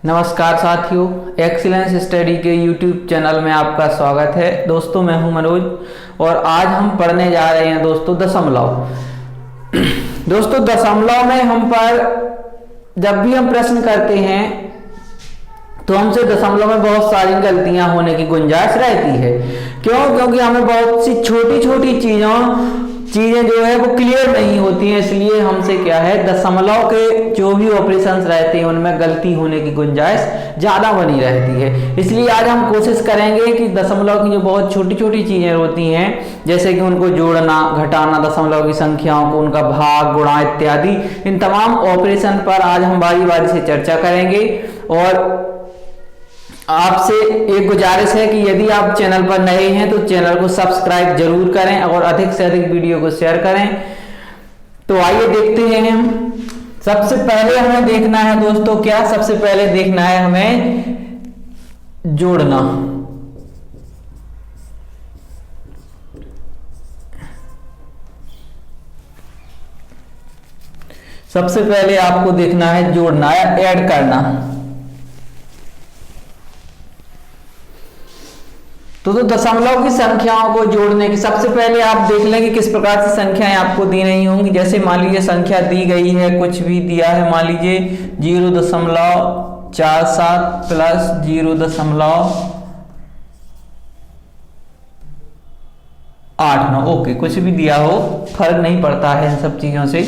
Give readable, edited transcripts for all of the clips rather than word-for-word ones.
नमस्कार साथियों, excellence study के यूट्यूब चैनल में आपका स्वागत है। दोस्तों मैं हूं मनोज और आज हम पढ़ने जा रहे हैं दोस्तों दशमलव। दोस्तों दशमलव में हम पर जब भी हम प्रश्न करते हैं तो हमसे दशमलव में बहुत सारी गलतियां होने की गुंजाइश रहती है। क्योंकि हमें बहुत सी छोटी छोटी चीजें जो है वो क्लियर नहीं होती हैं, इसलिए हमसे क्या है दशमलव के जो भी ऑपरेशंस रहते हैं उनमें गलती होने की गुंजाइश ज्यादा बनी रहती है। इसलिए आज हम कोशिश करेंगे कि दशमलव की जो बहुत छोटी छोटी चीजें होती हैं, जैसे कि उनको जोड़ना, घटाना, दशमलव की संख्याओं को उनका भाग, गुणा इत्यादि, इन तमाम ऑपरेशन पर आज हम बारी बारी से चर्चा करेंगे। और आपसे एक गुजारिश है कि यदि आप चैनल पर नए हैं तो चैनल को सब्सक्राइब जरूर करें और अधिक से अधिक वीडियो को शेयर करें। तो आइए देखते हैं हम। सबसे पहले हमें देखना है दोस्तों, क्या सबसे पहले देखना है हमें जोड़ना। सबसे पहले आपको देखना है जोड़ना या ऐड करना। तो दशमलव की संख्याओं को जोड़ने की सबसे पहले आप देख लें कि किस प्रकार से संख्याएं आपको दी नहीं होंगी। जैसे मान लीजिए संख्या दी गई है, कुछ भी दिया है, मान लीजिए 0.47 प्लस 0.89। ओके, कुछ भी दिया हो फर्क नहीं पड़ता है इन सब चीजों से।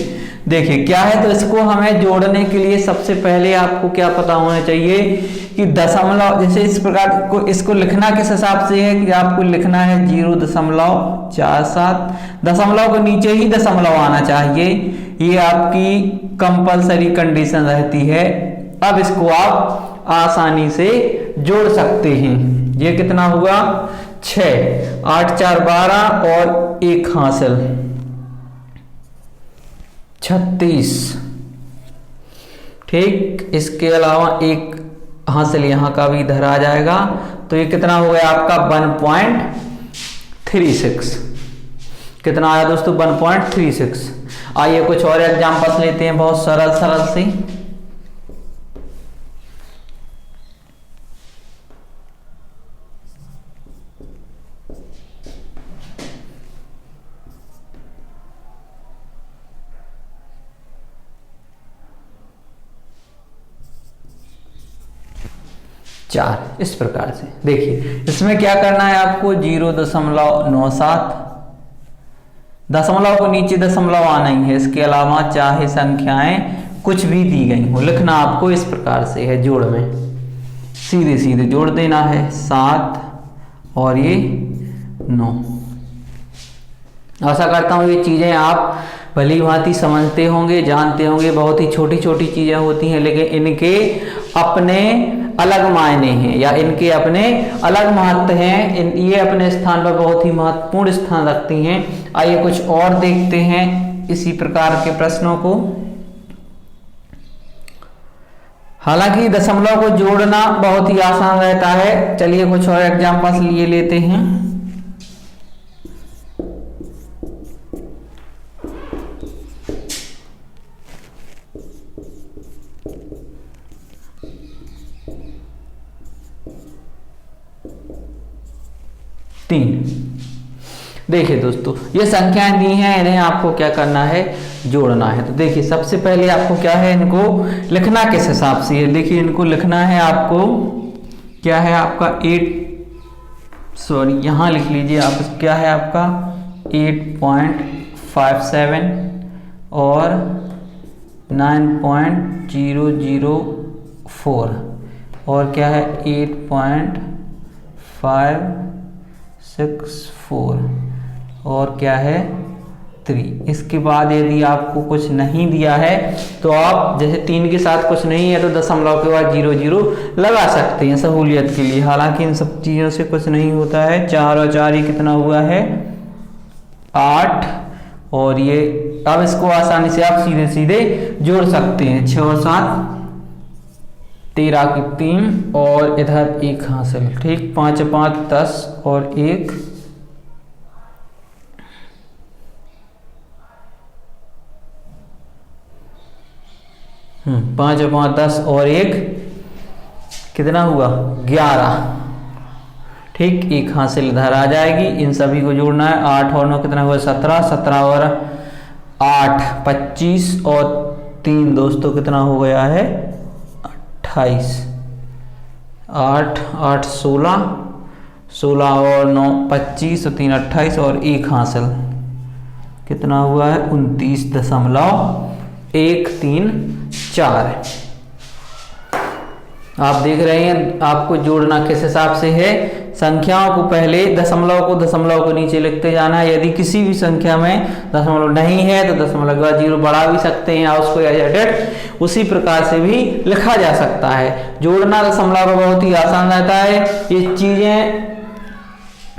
देखिए क्या है, तो इसको हमें जोड़ने के लिए सबसे पहले आपको क्या पता होना चाहिए कि दशमलव, जैसे इस प्रकार को इसको लिखना किस हिसाब से है कि आपको लिखना है 0.47, दशमलव के नीचे ही दशमलव आना चाहिए। ये आपकी कंपलसरी कंडीशन रहती है। अब इसको आप आसानी से जोड़ सकते हैं। ये कितना हुआ, 6, 8 4 12 और 1 हासिल 36। ठीक, इसके अलावा एक हासिल यहां का भी इधर आ जाएगा। तो ये कितना हो गया आपका 1.36। कितना आया दोस्तों, 1.36। आइए कुछ और एग्जांपल्स लेते हैं, बहुत सरल सरल सी। चार, इस प्रकार से देखिए इसमें क्या करना है आपको, 0.97, दशमलव को नीचे दशमलव आना ही है। इसके अलावा चाहे संख्याएं कुछ भी दी गई हो, लिखना आपको इस प्रकार से है। जोड़ में सीधे सीधे जोड़ देना है, 7 और ये 9। आशा करता हूं ये चीजें आप भली भांति समझते होंगे, जानते होंगे। बहुत ही छोटी छोटी चीजें होती हैं, लेकिन इनके अपने अलग मायने हैं या इनके अपने अलग महत्व हैं। ये अपने स्थान पर बहुत ही महत्वपूर्ण स्थान रखती हैं। आइए कुछ और देखते हैं इसी प्रकार के प्रश्नों को। हालांकि दशमलव को जोड़ना बहुत ही आसान रहता है। चलिए कुछ और एग्जांपल्स लिए लेते हैं। देखिए दोस्तों, ये संख्याएं दी हैं, इन्हें आपको क्या करना है, जोड़ना है। तो देखिए सबसे पहले आपको क्या है, इनको लिखना किस हिसाब से है। देखिए इनको लिखना है आपको, क्या है आपका 8, सॉरी यहां लिख लीजिए आप, क्या है आपका 8.57 और 9.004 और क्या है 8.564 और क्या है 3। इसके बाद यदि आपको कुछ नहीं दिया है तो आप जैसे 3 के साथ कुछ नहीं है तो दशमलव के बाद 00 लगा सकते हैं सहूलियत के लिए। हालांकि इन सब चीजों से कुछ नहीं होता है। 4 और 4 ये कितना हुआ है 8 और ये, अब इसको आसानी से आप सीधे सीधे जोड़ सकते हैं। 6 और 7 13 की 3 और इधर 1 हासिल। ठीक, 5 और 5 10 और 1 5 और 5 10 और 1 कितना हुआ 11। ठीक, एक हासिल इधर आ जाएगी, इन सभी को जोड़ना है। 8 और 9 कितना हुआ 17, 17 और 8 25 और 3 दोस्तों कितना हो गया है 28। 8 8 16, 16 और 9 25 और 3 28 और एक हासिल कितना हुआ है 29.134। आप देख रहे हैं आपको जोड़ना किस हिसाब से है। संख्याओं को पहले दशमलव को नीचे लिखते जाना है। यदि किसी भी संख्या में दशमलव नहीं है तो दशमलव के बाद 0 बढ़ा भी सकते हैं या उसको एडेड उसी प्रकार से भी लिखा जा सकता है। जोड़ना दशमलव का बहुत ही आसान रहता है। ये चीजें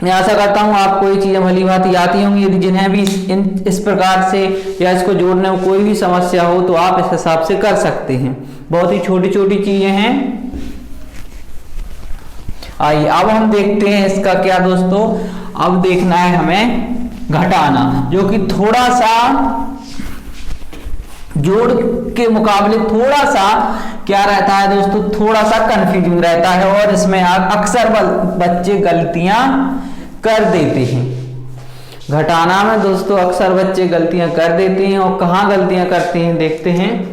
मैं आशा करता हूँ आपको ये चीजें भली भांति आती होंगी। यदि जिन्हें भी इस प्रकार से या इसको जोड़ने में कोई भी समस्या हो तो आप इस हिसाब से कर सकते हैं। बहुत ही छोटी छोटी चीजें हैं। आइए अब हम देखते हैं इसका क्या दोस्तों। अब देखना है हमें घटाना, जो कि थोड़ा सा जोड़ के मुकाबले थोड़ा सा क्या रहता है दोस्तों, थोड़ा सा कंफ्यूजिंग रहता है और इसमें अक्सर बच्चे गलतियां कर देते हैं। घटाना में दोस्तों अक्सर बच्चे गलतियां कर देते हैं और कहाँ गलतियां करते हैं देखते हैं।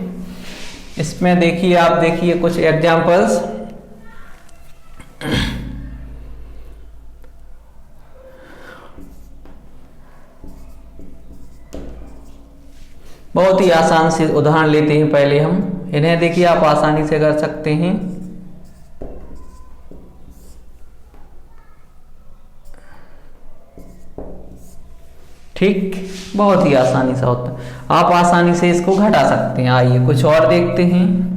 इसमें देखिए, आप देखिए कुछ एग्जांपल्स। बहुत ही आसान से उदाहरण लेते हैं पहले हम। इन्हें देखिए आप आसानी से कर सकते हैं। ठीक, बहुत ही आसानी से होता है, आप आसानी से इसको घटा सकते हैं। आइए कुछ और देखते हैं।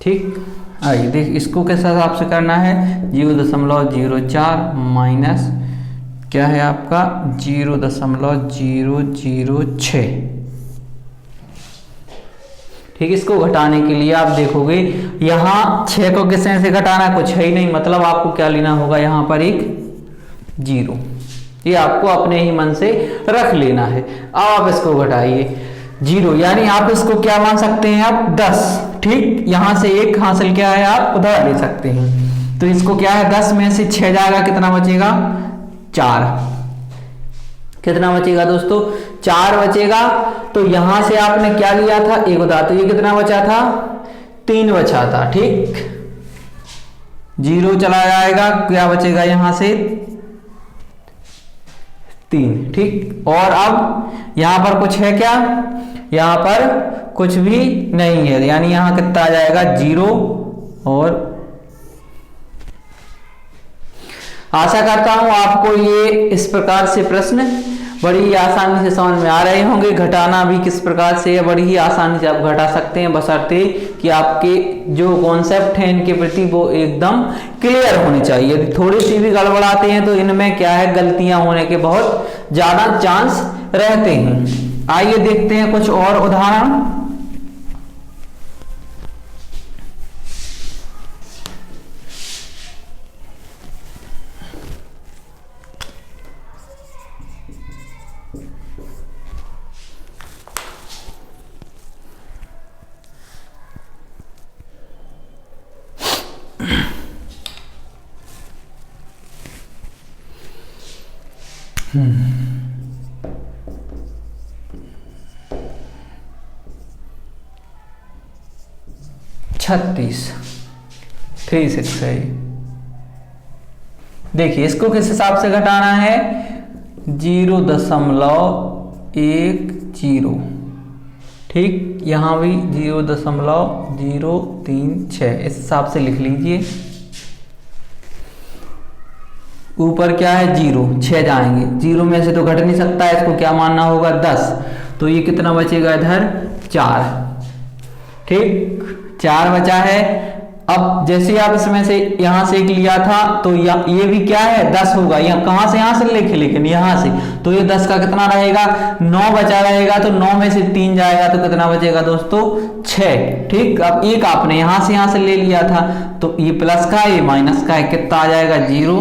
ठीक, आइए देख इसको किस हिसाब से करना है। 0.04 माइनस क्या है आपका 0.006। ठीक, इसको घटाने के लिए आप देखोगे यहाँ 6 को किससे से घटाना, कुछ है ही नहीं, मतलब आपको क्या लेना होगा यहाँ पर एक 0। ये आपको अपने ही मन से रख लेना है। अब आप इसको घटाइए 0, यानी आप इसको क्या मान सकते हैं आप 10। ठीक, यहां से एक हासिल क्या है आप उधर ले सकते हैं। तो इसको क्या है 10 में से 6 जाएगा, कितना बचेगा 4। कितना बचेगा दोस्तों 4 बचेगा। तो यहां से आपने क्या लिया था 1 उधार, तो ये कितना बचा था 3 बचा था। ठीक, 0 चला जाएगा, क्या बचेगा यहां से 3। ठीक, और अब यहां पर कुछ है क्या, यहां पर कुछ भी नहीं है, यानी यहां कितना आ जाएगा 0। और आशा करता हूं आपको ये इस प्रकार से प्रश्न बड़ी आसानी से समझ में आ रहे होंगे। घटाना भी किस प्रकार से है, बड़ी ही आसानी से आप घटा सकते हैं, बशर्ते कि आपके जो कॉन्सेप्ट हैं इनके प्रति वो एकदम क्लियर होने चाहिए। यदि थोड़ी सी भी गड़बड़ाते हैं तो इनमें क्या है गलतियां होने के बहुत ज्यादा चांस रहते हैं। आइए देखते हैं कुछ और उदाहरण। छत्तीस 36 है। देखिए इसको किस हिसाब से घटाना है 0.110। ठीक, यहां भी 0.036 इस हिसाब से लिख लीजिए। ऊपर क्या है 0, 6 जाएंगे, 0 में से तो घट नहीं सकता है, इसको क्या मानना होगा 10। तो ये कितना बचेगा इधर 4। ठीक, 4 बचा है। अब जैसे आप इसमें से यहां से एक लिया था तो ये भी क्या है 10 होगा, यहाँ कहां से, यहां से लेके, लेकिन यहां से, तो ये 10 का कितना रहेगा 9 बचा रहेगा, तो 9 में से 3 जाएगा तो कितना बचेगा दोस्तों 6। ठीक, अब एक आपने यहां से ले लिया था तो ये प्लस का ये माइनस का है, कितना आ जाएगा 0।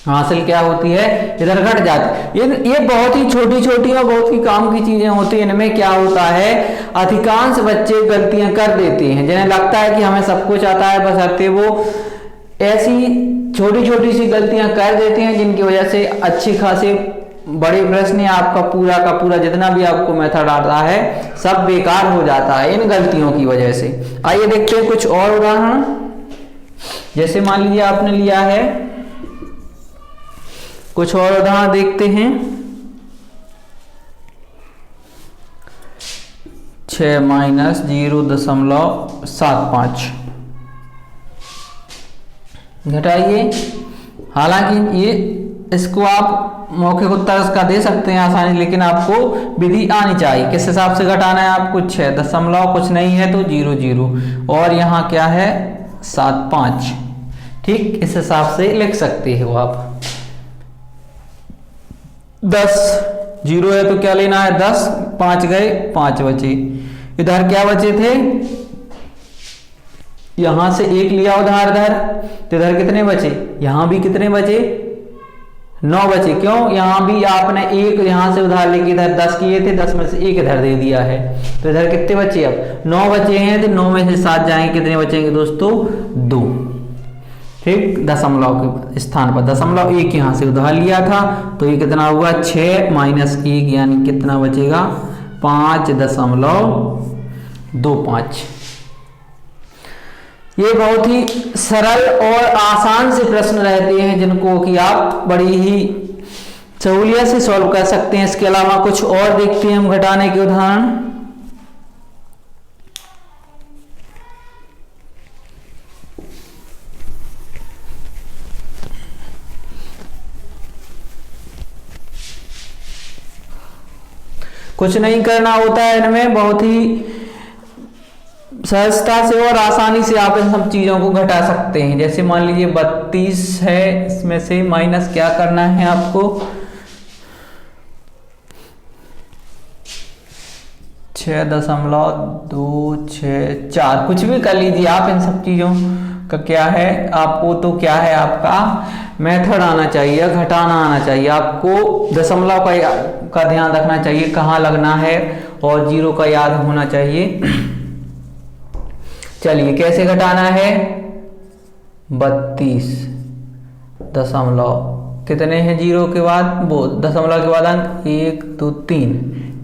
हासिल क्या होती है, इधर घट जाती है। ये बहुत ही छोटी छोटी और बहुत ही काम की चीजें होती हैं। इनमें क्या होता है, अधिकांश बच्चे गलतियां कर देते हैं, जिन्हें लगता है कि हमें सब कुछ आता है, बशर्ते वो ऐसी छोटी छोटी सी गलतियां कर देते हैं जिनकी वजह से अच्छी खासी बड़े प्रश्न या आपका पूरा का पूरा जितना भी आपको मेथड आता है सब बेकार हो जाता है इन गलतियों की वजह से। आइए देखते हैं कुछ और उदाहरण। जैसे मान लीजिए आपने लिया है, कुछ और उदाहरण देखते हैं। 6 माइनस 0.75 घटाइए। हालांकि ये इसको आप मौखिक उत्तर इसका दे सकते हैं आसानी, लेकिन आपको विधि आनी चाहिए किस हिसाब से घटाना है आपको। 6 दशमलव कुछ नहीं है तो 0 0 और यहाँ क्या है 75। ठीक, इस हिसाब से लिख सकते हो आप। 10 0 है तो क्या लेना है 10, 5 गए 5 बचे। इधर क्या बचे थे, यहां से 1 लिया उधार इधर, तो इधर कितने बचे, यहां भी कितने बचे 9 बचे। क्यों, यहां भी आपने 1 यहां से उधार लेके इधर 10 किए थे, 10 में से 1 इधर दे दिया है, तो इधर कितने बचे अब 9 बचे हैं, तो 9 में से 7 जाएंगे, कितने बचेंगे दोस्तों 2। ठीक, दशमलव के स्थान पर दशमलव 1 यहां से उधार लिया था तो ये कितना हुआ 6 माइनस 1 यानी कितना बचेगा 5.25। ये बहुत ही सरल और आसान से प्रश्न रहते हैं जिनको कि आप बड़ी ही सहूलियत से सॉल्व कर सकते हैं। इसके अलावा कुछ और देखते हैं हम घटाने के उदाहरण। कुछ नहीं करना होता है इनमें, बहुत ही सहजता से और आसानी से आप इन सब चीजों को घटा सकते हैं। जैसे मान लीजिए 32 है, इसमें से माइनस क्या करना है आपको 6.264, कुछ भी कर लीजिए आप। इन सब चीजों का क्या है आपको, तो क्या है आपका मेथड आना चाहिए, घटाना आना चाहिए आपको। दशमलव का ध्यान रखना चाहिए कहाँ लगना है और 0 का याद होना चाहिए। चलिए कैसे घटाना है 32 दशमलव कितने हैं 0 के बाद, वो दशमलव के बाद अंक 1 2 3।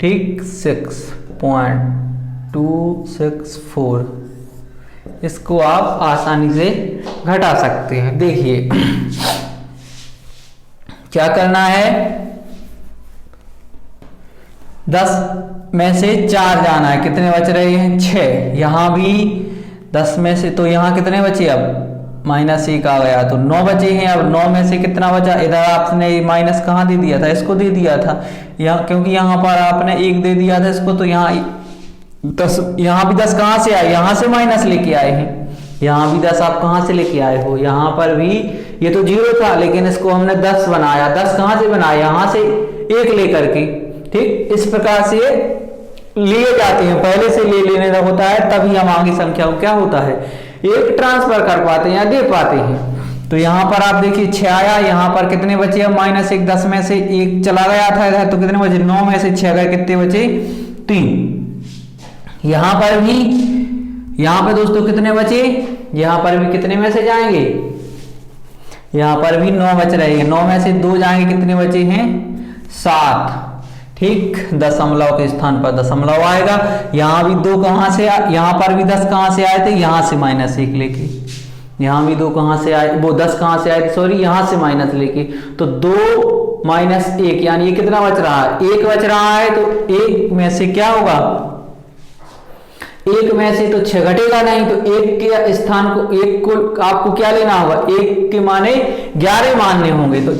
ठीक, 6.264 इसको आप आसानी से घटा सकते हैं। देखिए क्या करना है, 10 में से 4 जाना है, कितने बच रहे हैं 6। यहां भी 10 में से, तो यहां कितने बचे अब -1 आ गया तो 9 बचे हैं। अब 9 में से कितना बचा, इधर आपने माइनस कहाँ दे दिया था, इसको दे दिया था यहाँ, क्योंकि यहाँ पर आपने 1 दे दिया था इसको, तो यहाँ 10, यहाँ भी 10 कहाँ से आए, यहाँ से माइनस लेके आए हैं। यहाँ भी 10 आप कहाँ से लेके आए हो, यहाँ पर भी ये तो 0 था लेकिन इसको हमने 10 बनाया। 10 कहाँ से बनाया, यहाँ से 1 लेकर के। ठीक, इस प्रकार से लिए जाते हैं, पहले से ले लेने का होता है, तभी हम आगे संख्या को क्या होता है एक ट्रांसफर कर पाते हैं या दे पाते हैं। तो यहाँ पर आप देखिए 6 आया, यहाँ पर कितने बचे अब -1, 10 में से 1 चला गया था इधर, तो कितने बचे 9 में से 6 गए, कितने बचे 3। यहाँ पर भी, यहाँ पर दोस्तों कितने बचे, यहाँ पर भी कितने में से जाएंगे, यहाँ पर भी 9 बच रहे हैं, 9 में से 2 जाएंगे, कितने बचे हैं 7। ठीक, दशमलव के स्थान पर दशमलव आएगा। यहाँ भी 2 कहाँ से, यहाँ पर भी 10 कहाँ से आए थे, यहाँ से -1 लेके। यहाँ भी 2 कहाँ से आए, वो 10 कहाँ से आए थे, सॉरी यहाँ से माइनस लेके। तो 2 - 1 यानी ये कितना बच रहा है 1 बच रहा है, तो 1 में से क्या होगा, 1 में से तो 6 घटेगा नहीं, तो 1 के स्थान को, 1 को आपको क्या लेना होगा, 1 के माने 11 मानने होंगे। तो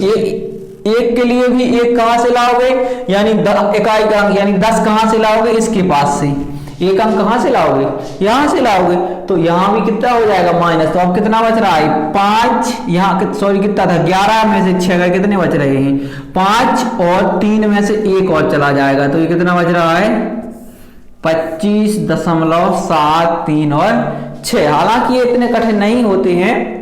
1 के लिए भी 1 कहां से लाओगे, यानी इकाई का यानी 10 कहां से लाओगे, इसके पास से एक अंक कहाँ से लाओगे, यहाँ से लाओगे, तो यहाँ भी कितना हो जाएगा माइनस। तो अब कितना बच रहा है 5, यहाँ सॉरी कितना था 11 में से 6 गए, कितने बच रहे हैं 5, और 3 में से 1 और चला जाएगा, तो ये कितना बच रहा है 25.73 और 6। हालांकि ये इतने कठिन नहीं होते हैं,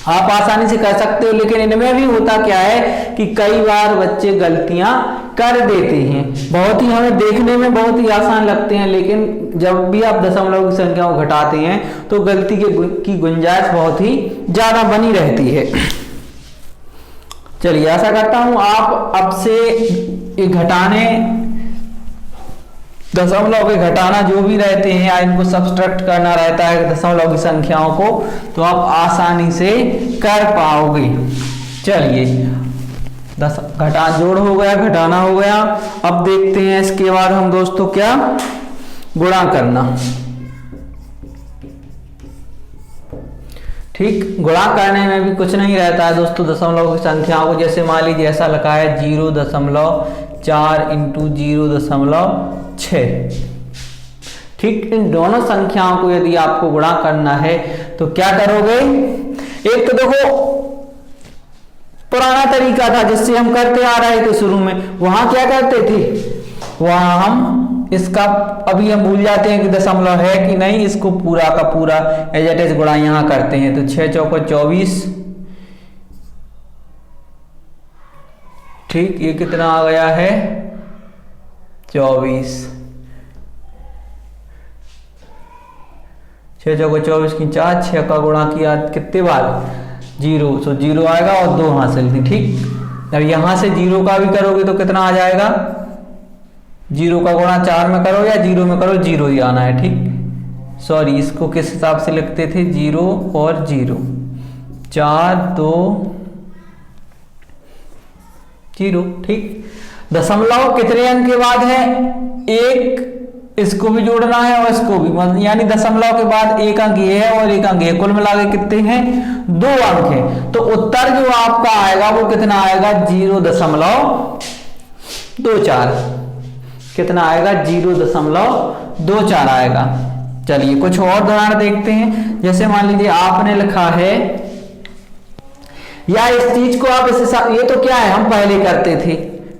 आप आसानी से कर सकते हो, लेकिन इनमें भी होता क्या है कि कई बार बच्चे गलतियां कर देते हैं। बहुत ही हमें देखने में बहुत ही आसान लगते हैं, लेकिन जब भी आप दशमलव की संख्या को घटाते हैं तो गलती की गुंजाइश बहुत ही ज्यादा बनी रहती है। चलिए ऐसा करता हूं, आप अब से घटाने दशमलव के घटाना जो भी रहते हैं या इनको सब्सट्रैक्ट करना रहता है दशमलव की संख्याओं को, तो आप आसानी से कर पाओगे। चलिए जोड़ हो गया, घटाना हो गया। अब देखते हैं इसके बाद हम दोस्तों क्या गुणा करना। ठीक, गुणा करने में भी कुछ नहीं रहता है दोस्तों दशमलव की संख्याओं को। जैसे मान लीजिए ऐसा लिखा है 0.4 इंटू 0.6। ठीक, इन दोनों संख्याओं को यदि आपको गुणा करना है तो क्या करोगे, एक तो देखो पुराना तरीका था जिससे हम करते आ रहे थे शुरू में, वहां क्या करते थे, वहां हम इसका अभी हम भूल जाते हैं कि दशमलव है कि नहीं, इसको पूरा का पूरा एज इट इज गुणा यहां करते हैं। तो 6 चौको 24, ठीक, ये कितना आ गया है 24, 6 चौको 24 की 4, 6 का गुणा किया कितने बार 0, तो 0 आएगा और 2 हासिल थी। ठीक, अब यहां से 0 का भी करोगे तो कितना आ जाएगा, 0 का गुणा 4 में करो या 0 में करो, 0 ही आना है। ठीक, सॉरी इसको किस हिसाब से लिखते थे, 0 और 0, 4 2 0। ठीक, दशमलव कितने अंक के बाद है, 1, इसको भी जोड़ना है और इसको भी, यानी दशमलव के बाद 1 अंक ये है और 1 अंक ये, कुल मिला के कितने हैं 2 अंक हैं। तो उत्तर जो आपका आएगा वो कितना आएगा 0.24, कितना आएगा 0.24 आएगा। चलिए कुछ और उदाहरण देखते हैं। जैसे मान लीजिए आपने लिखा है, या इस चीज को आप इस हिसाब, ये तो क्या है हम पहले करते थे,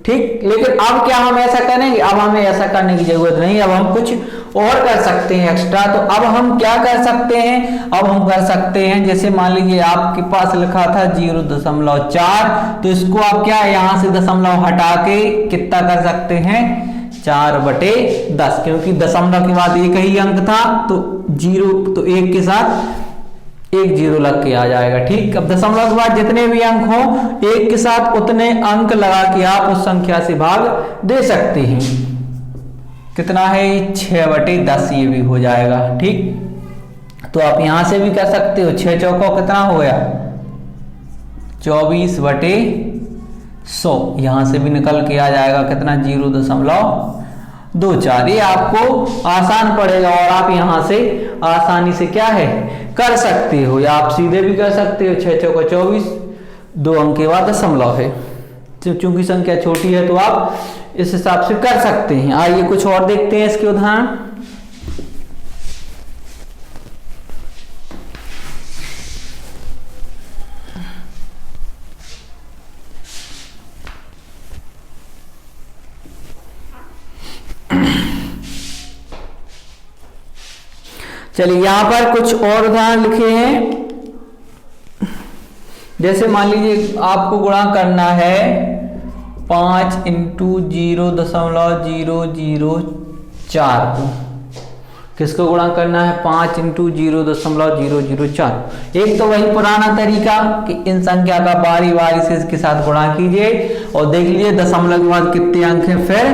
ठीक, लेकिन अब क्या हम ऐसा करेंगे, अब हमें ऐसा करने की जरूरत नहीं, अब हम कुछ और कर सकते हैं एक्स्ट्रा। तो अब हम क्या कर सकते हैं, अब हम कर सकते हैं, जैसे मान लीजिए आपके पास लिखा था 0.4, तो इसको आप क्या है यहां से दशमलव हटा के कितना कर सकते हैं 4/10, क्योंकि दशमलव के बाद एक ही अंक था तो 0, तो 1 के साथ 1 0 लग के आ जाएगा। ठीक, अब दशमलव के बाद जितने भी अंक हो 1 के साथ उतने अंक लगा के आप उस संख्या से भाग दे सकते हैं। कितना है 6/10, ये भी हो जाएगा। ठीक, तो आप यहां से भी कर सकते हो, 6 चौको कितना हो गया 24/100, यहां से भी निकल के आ जाएगा कितना 0.24। ये आपको आसान पड़ेगा और आप यहां से आसानी से क्या है कर सकते हो, या आप सीधे भी कर सकते हो। 6 चौको 24, 2 अंक के बाद दशमलव है, चूंकि संख्या छोटी है तो आप इस हिसाब से कर सकते हैं। आइए कुछ और देखते हैं इसके उदाहरण। चलिए यहां पर कुछ और उदाहरण लिखे हैं। जैसे मान लीजिए आपको गुणा करना है 5 इंटू 0.004 को, किसको गुणा करना है 5 इंटू 0.004। एक तो वही पुराना तरीका कि इन संख्या का बारी बारी से इसके साथ गुणा कीजिए और देख लीजिए दशमलव के बाद कितने अंक हैं, फिर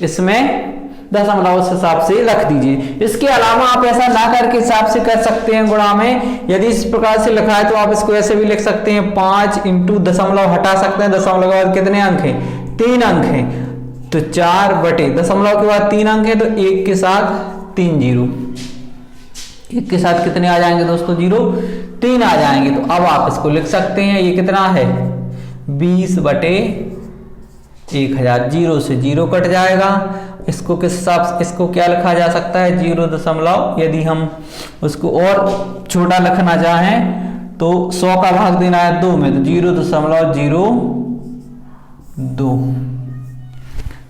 इसमें दशमलव उस हिसाब से रख दीजिए। इसके अलावा आप ऐसा ना करके हिसाब से कर सकते हैं गुणा में। यदि इस प्रकार से लिखा है तो आप इसको ऐसे भी लिख सकते हैं 5 इंटू दशमलव हटा सकते हैं, दशमलव के बाद कितने अंक हैं 3 अंक हैं, तो 4 दशमलव के बाद 3 अंक है तो 1 के साथ 3 0, 1 के साथ कितने आ जाएंगे दोस्तों 0 3 आ जाएंगे। तो अब आप इसको लिख सकते हैं, ये कितना है 20/1000, 0 से 0 कट जाएगा इसको किस हिसाब से, इसको क्या लिखा जा सकता है 0, यदि हम उसको और छोटा लिखना चाहें तो 100 का भाग देना है 2 में, तो 0.02।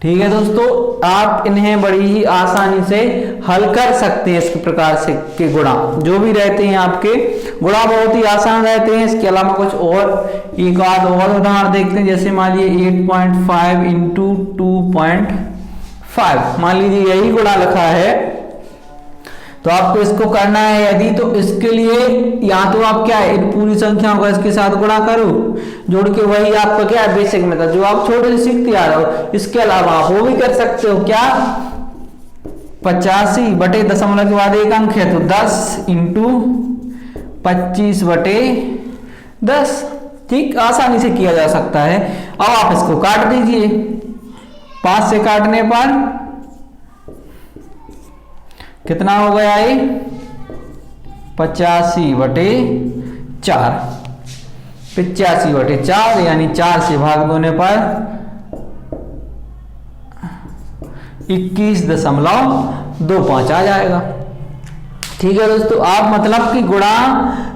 ठीक है दोस्तों, आप इन्हें बड़ी ही आसानी से हल कर सकते हैं। इस प्रकार से के गुणा जो भी रहते हैं आपके गुणा बहुत ही आसान रहते हैं। इसके अलावा कुछ और एक आध और उदाहरण देखते हैं। जैसे मान लीजिए 8.5 इंटू 2.5, मान लीजिए यही गुणा लिखा है, तो आपको इसको करना है यदि, तो इसके लिए या तो आप क्या है इन पूरी संख्याओं का इसके साथ गुणा करो, जोड़ के वही आपका क्या है बेसिक मेथड जो आप छोटे से सीखते आ रहे हो। इसके अलावा आप वो भी कर सकते हो क्या, 85 बटे दशमलव के बाद एक अंक है तो 10 इंटू 25 बटे 10। ठीक, आसानी से किया जा सकता है। अब आप इसको काट दीजिए, 5 से काटने पर कितना हो गया ये 85 बटे 4, 85 बटे 4 यानी 4 से भाग देने पर 21.25 आ जाएगा। ठीक है दोस्तों, आप मतलब कि गुणा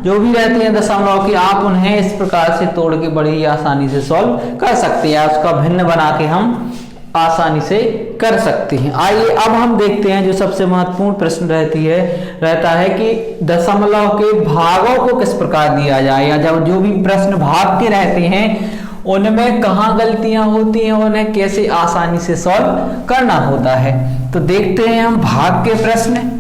जो भी रहते हैं दशमलव की, आप उन्हें इस प्रकार से तोड़ के बड़ी ही आसानी से सॉल्व कर सकते हैं। उसका भिन्न बना के हम आसानी से कर सकते हैं। आइए अब हम देखते हैं जो सबसे महत्वपूर्ण प्रश्न रहता है कि दशमलव के भागों को किस प्रकार दिया जाए, या जब जो भी प्रश्न भाग के रहते हैं उनमें कहाँ गलतियां होती हैं, उन्हें कैसे आसानी से सॉल्व करना होता है। तो देखते हैं हम भाग के प्रश्न।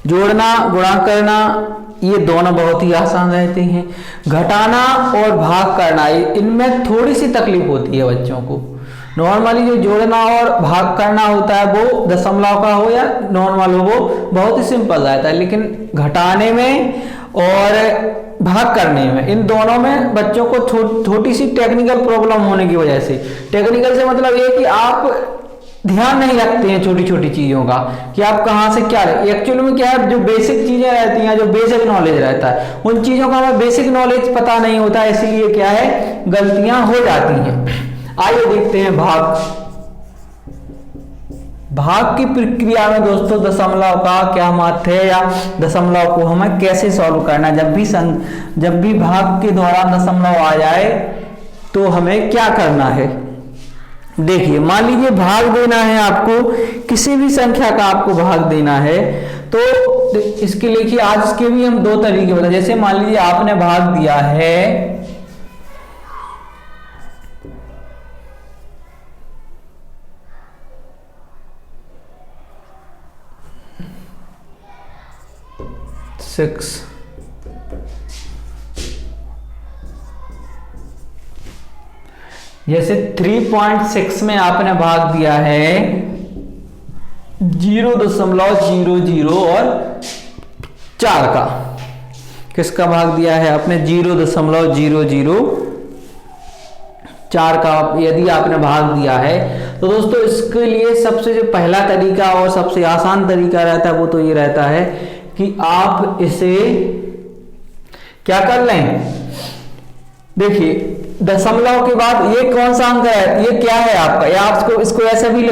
जोड़ना, गुणा करना, ये दोनों बहुत ही आसान रहते हैं। घटाना और भाग करना, इनमें थोड़ी सी तकलीफ होती है बच्चों को। नॉर्मली जो जोड़ना और भाग करना होता है वो दशमलव का हो या नॉर्मल हो, वो बहुत ही सिंपल रहता है, लेकिन घटाने में और भाग करने में, इन दोनों में बच्चों को छोटी सी टेक्निकल प्रॉब्लम होने की वजह से, टेक्निकल से मतलब ये कि आप ध्यान नहीं रखते हैं छोटी छोटी चीजों का कि आप कहां से क्या, एक्चुअली में क्या है जो बेसिक चीजें रहती हैं, जो बेसिक नॉलेज रहता है, उन चीजों का हमें बेसिक नॉलेज पता नहीं होता, इसीलिए क्या है गलतियां हो जाती हैं। आइए देखते हैं भाग की प्रक्रिया में दोस्तों दशमलव का क्या महत्व है, या दशमलव को हमें कैसे सॉल्व करना है। जब भी भाग के दौरान दशमलव आ जाए तो हमें क्या करना है। देखिए, मान लीजिए भाग देना है आपको, किसी भी संख्या का आपको भाग देना है, तो इसके लिए कि आज इसके भी हम 2 तरीके बताए। जैसे मान लीजिए आपने भाग दिया है 6, जैसे 3.6 में आपने भाग दिया है 0.00 और 4 का, किसका भाग दिया है आपने 0.004 का यदि आपने भाग दिया है, तो दोस्तों इसके लिए सबसे जो पहला तरीका और सबसे आसान तरीका रहता है वो तो ये रहता है कि आप इसे क्या कर लें। देखिए, दशमलव के बाद ये कौन सा अंक है, ये क्या है आपका, या आप इसको ऐसे भी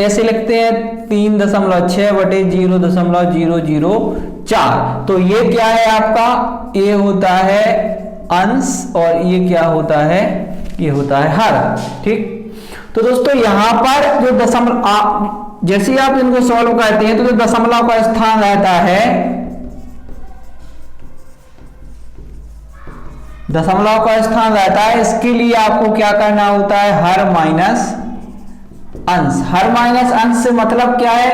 ऐसे लिखते हैं 3.6 बटे 0.004। तो ये क्या है आपका, ये होता है अंश और ये क्या होता है, ये होता है हर। ठीक, तो दोस्तों यहां पर जो दशमलव, जैसे आप इनको सॉल्व करते हैं तो जो दशमलव का स्थान रहता है, दशमलव का स्थान रहता है, इसके लिए आपको क्या करना होता है, हर माइनस अंश। हर माइनस अंश से मतलब क्या है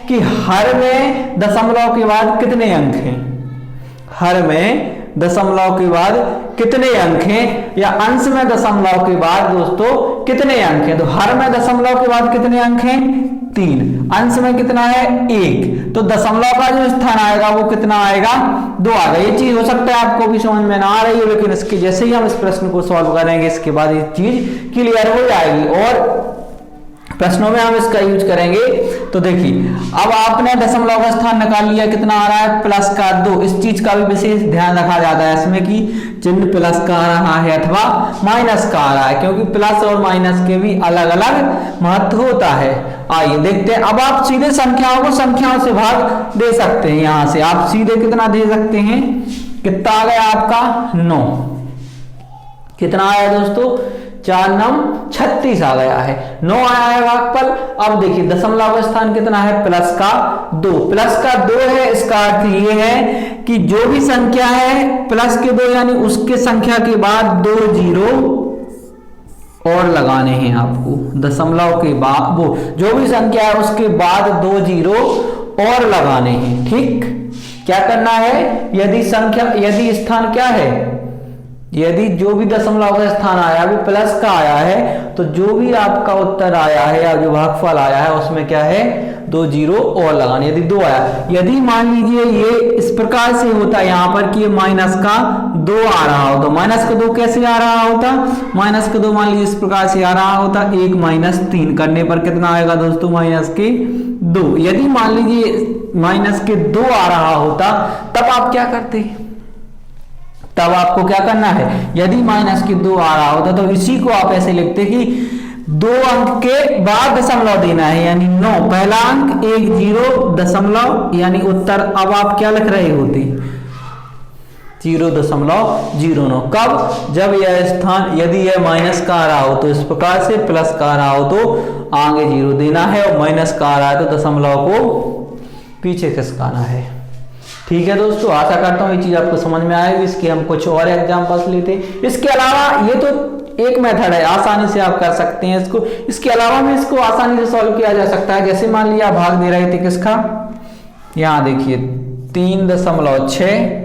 कि हर में दशमलव के बाद कितने अंक हैं, हर में दशमलव के बाद कितने अंक हैं, या अंश में दशमलव के बाद दोस्तों कितने अंक हैं। तो हर में दशमलव के बाद कितने अंक हैं, 3, अंश में कितना है 1, तो दशमलव का जो स्थान आएगा वो कितना आएगा, 2 आएगा। ये चीज हो सकता है आपको भी समझ में ना आ रही है, लेकिन इसके जैसे ही हम इस प्रश्न को सॉल्व करेंगे इसके बाद ये चीज क्लियर हो जाएगी और प्रश्नों में हम इसका यूज करेंगे। तो देखिए अब आपने दशमलव का स्थान निकाल लिया, कितना आ रहा है प्लस का 2। इस चीज का भी विशेष ध्यान रखा जाता है इसमें कि चिन्ह प्लस का आ रहा है अथवा माइनस का आ रहा है, क्योंकि प्लस और माइनस के भी अलग अलग महत्व होता है। आइए देखते हैं। अब आप सीधे संख्याओं को संख्याओं से भाग दे सकते हैं। यहां से आप सीधे कितना दे सकते हैं, कितना आ गया आपका 9, कितना आया दोस्तों 4 9 36 आ गया है, 9 आया है भागफल। अब देखिए दशमलव का स्थान कितना है प्लस का 2, प्लस का 2 है। इसका अर्थ ये है कि जो भी संख्या है प्लस के 2 यानी उसके संख्या के बाद 2 जीरो और लगाने हैं आपको। दशमलव के बाद वो जो भी संख्या है उसके बाद 2 जीरो और लगाने हैं। ठीक, क्या करना है, यदि स्थान क्या है, यदि जो भी दशमलव का स्थान आया वो प्लस का आया है, तो जो भी आपका उत्तर आया है या जो भागफल आया है उसमें क्या है 2 जीरो और लगाने। यदि 2 आया, यदि मान लीजिए ये इस प्रकार से होता है यहाँ पर कि ये माइनस का 2 आ रहा हो, तो माइनस का 2 कैसे आ रहा होता, माइनस का 2 मान लीजिए इस प्रकार से आ रहा होता, 1 माइनस 3 करने पर कितना आएगा दोस्तों माइनस के 2। यदि मान लीजिए माइनस के 2 आ रहा होता तब आप क्या करते, तब आपको क्या करना है, यदि माइनस के 2 आ रहा होता तो इसी को आप ऐसे लिखते कि 2 अंक के बाद दशमलव देना है, यानी 9 पहला अंक 1 जीरो दशमलव यानी उत्तर। अब आप क्या लिख रहे होते 0.09। कब, जब यह स्थान यदि यह माइनस का आ रहा हो तो इस प्रकार से, प्लस का आ रहा हो तो आगे 0 देना है, और माइनस का आ रहा है तो दशमलव को पीछे खिसकाना है। ठीक है दोस्तों, आशा करता हूँ ये चीज आपको समझ में आएगी। इसके हम कुछ और एग्जांपल्स लेते हैं। इसके अलावा ये तो एक मेथड है, आसानी से आप कर सकते हैं इसको। इसके अलावा में इसको आसानी से सॉल्व किया जा सकता है। जैसे मान लिया भाग दे रहे थे किसका, यहाँ देखिए 3.6,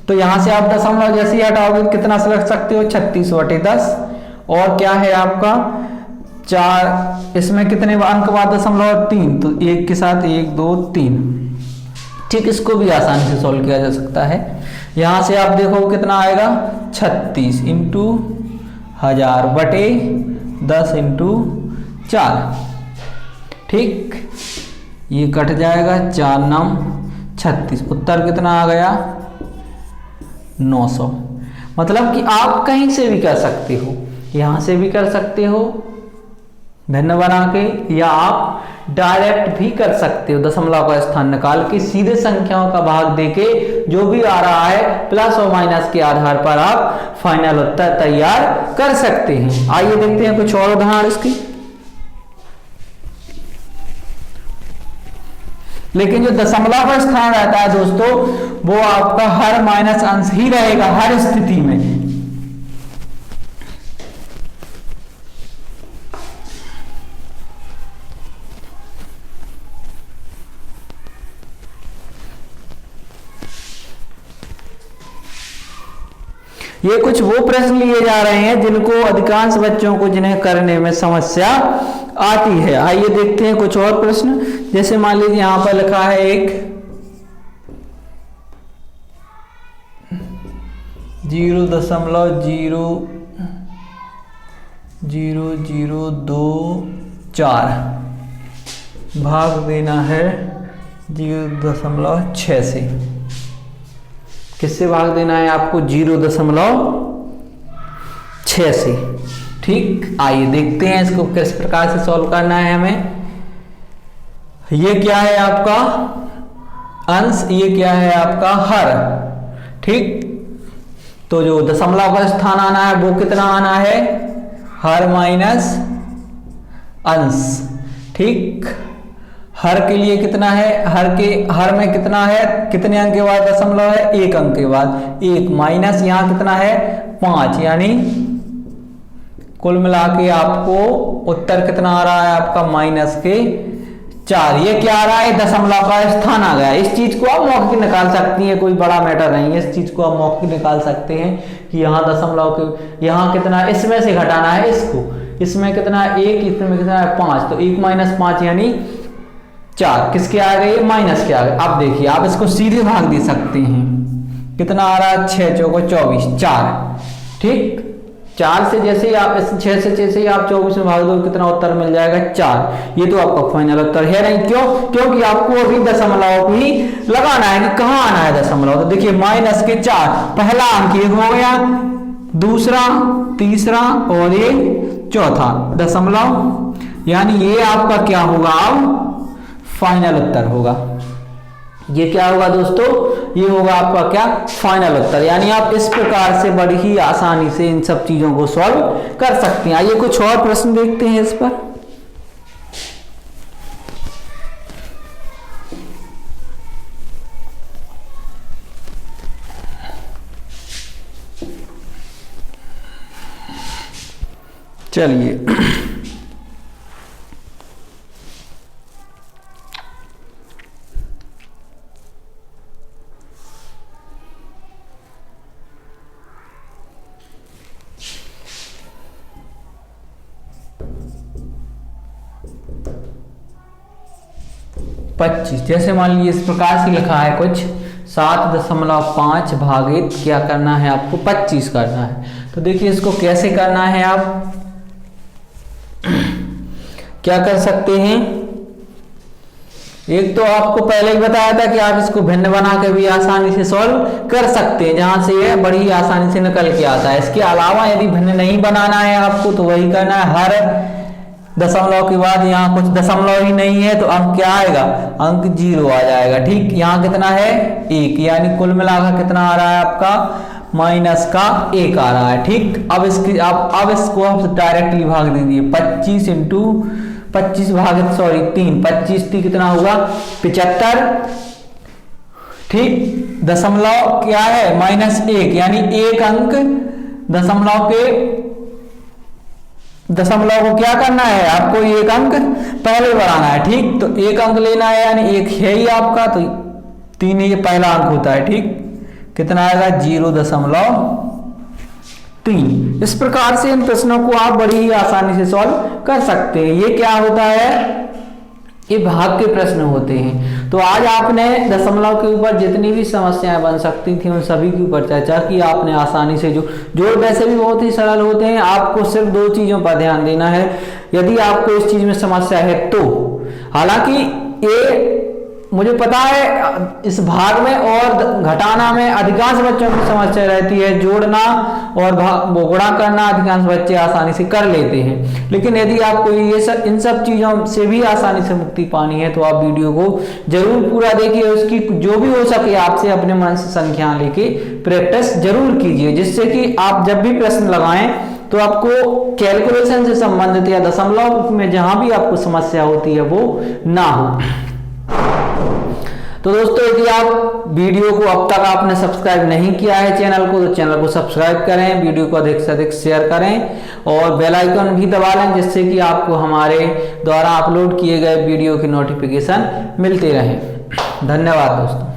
तो यहां से आप दशमलव जैसे ही हटाओगे कितना से रख सकते हो 36/10। और क्या है आपका 4, इसमें कितने अंक बाद दशमलव 3, तो 1 के साथ 1 2 3। ठीक, इसको भी आसानी से सॉल्व किया जा सकता है। यहां से आप देखो कितना आएगा 36 इंटू 1000 बटे 10 इंटू 4। ठीक, ये कट जाएगा, 4 9 36, उत्तर कितना आ गया 900। मतलब कि आप कहीं से भी कर सकते हो, यहां से भी कर सकते हो भिन्न बना के, या आप डायरेक्ट भी कर सकते हो। दशमलव का स्थान निकाल के सीधे संख्याओं का भाग देके जो भी आ रहा है प्लस और माइनस के आधार पर आप फाइनल उत्तर तैयार कर सकते हैं। आइए देखते हैं कुछ और उदाहरण इसकी। लेकिन जो दशमलव का स्थान रहता है दोस्तों वो आपका हर माइनस अंश ही रहेगा हर स्थिति में। ये कुछ वो प्रश्न लिए जा रहे हैं जिनको अधिकांश बच्चों को जिन्हें करने में समस्या आती है। आइए देखते हैं कुछ और प्रश्न। जैसे मान लीजिए यहां पर लिखा है एक 0.0024 भाग देना है 0.6 से। किससे भाग देना है आपको 0.6 से। ठीक, आइए देखते हैं इसको किस प्रकार से सॉल्व करना है हमें। ये क्या है आपका अंश, ये क्या है आपका हर। ठीक, तो जो दशमलव का स्थान आना है वो कितना आना है हर माइनस अंश। ठीक, हर के लिए कितना है, हर में कितना है, कितने अंक के बाद दशमलव है 1 अंक के बाद 1 माइनस यहां कितना है 5, यानी कुल मिला के आपको उत्तर कितना आ रहा है आपका माइनस के 4। ये क्या आ रहा है दशमलव का स्थान आ गया। इस चीज को आप मौखिक निकाल सकती हैं, कोई बड़ा मैटर नहीं है। इस चीज को आप मौखिक निकाल सकते हैं कि यहाँ दशमलव के यहाँ कितना, इसमें से घटाना है इसको, इसमें कितना 1, इसमें कितना है 5, तो 1 माइनस 5 यानी 4। किसके आ गए माइनस के आ गए। अब देखिए आप इसको सीधे भाग दे सकते हैं, कितना आ रहा है 6 चौको 24 4। ठीक, 4 से जैसे ही आप 6 से जैसे ही आप 24 में भाग दो कितना उत्तर मिल जाएगा 4। ये तो आपका फाइनल उत्तर है नहीं, क्यों? क्योंकि आपको अभी दशमलव भी लगाना है कि कहाँ आना है दशमलव। तो देखिए -4 पहला अंक ये हो गया, दूसरा, तीसरा और ये चौथा दशमलव, यानी ये आपका क्या होगा अब फाइनल उत्तर होगा। ये क्या होगा दोस्तों? ये होगा आपका क्या फाइनल उत्तर। यानी आप इस प्रकार से बड़ी ही आसानी से इन सब चीजों को सॉल्व कर सकते हैं। आइए कुछ और प्रश्न देखते हैं इस पर। चलिए पच्चीस, जैसे मान लीजिए इस प्रकार से लिखा है कुछ 7.5 भागित क्या करना है आपको 25 करना है। तो देखिए इसको कैसे करना है, आप क्या कर सकते हैं। एक तो आपको पहले ही बताया था कि आप इसको भिन्न बना के भी आसानी से सॉल्व कर सकते हैं, जहां से ये बड़ी आसानी से निकल के आता है। इसके अलावा यदि भिन्न नहीं बनाना है आपको तो वही करना है, हर दशमलव के बाद यहाँ कुछ दशमलव ही नहीं है तो अंक क्या आएगा, अंक 0 आ जाएगा। ठीक, यहाँ कितना है 1, यानी कुल मिलाकर कितना आ रहा है आपका -1 आ रहा है। ठीक, अब इसको आप डायरेक्टली भाग दीजिए 25 इंटू 25 भागित 3, 25 थी कितना होगा 75। ठीक, दशमलव क्या है -1, यानी एक अंक दशमलव को क्या करना है आपको, एक अंक पहले बढ़ाना है। ठीक, तो एक अंक लेना है, यानी 1 है ही आपका, तो 3 ये पहला अंक होता है। ठीक, कितना आएगा 0.3। इस प्रकार से इन प्रश्नों को आप बड़ी ही आसानी से सॉल्व कर सकते हैं। ये क्या होता है, ये भाग के प्रश्न होते हैं। तो आज आपने दशमलव के ऊपर जितनी भी समस्याएं बन सकती थी उन सभी के ऊपर चर्चा की आपने आसानी से। जोड़ वैसे भी बहुत ही सरल होते हैं, आपको सिर्फ 2 चीजों पर ध्यान देना है यदि आपको इस चीज में समस्या है तो। हालांकि ये मुझे पता है इस भाग में और घटाना में अधिकांश बच्चों की समस्या रहती है, जोड़ना और गुणा करना अधिकांश बच्चे आसानी से कर लेते हैं। लेकिन यदि आपको इन सब चीजों से भी आसानी से मुक्ति पानी है तो आप वीडियो को जरूर पूरा देखिए, उसकी जो भी हो सके आपसे अपने मन से संख्या लेके प्रैक्टिस जरूर कीजिए, जिससे कि आप जब भी प्रश्न लगाएं तो आपको कैलकुलेशन से संबंधित या दशमलव में जहां भी आपको समस्या होती है वो ना हो। तो दोस्तों यदि आप वीडियो को अब तक आपने सब्सक्राइब नहीं किया है चैनल को तो चैनल को सब्सक्राइब करें, वीडियो को अधिक से अधिक शेयर करें और बेल आइकन भी दबा लें, जिससे कि आपको हमारे द्वारा अपलोड किए गए वीडियो की नोटिफिकेशन मिलते रहे। धन्यवाद दोस्तों।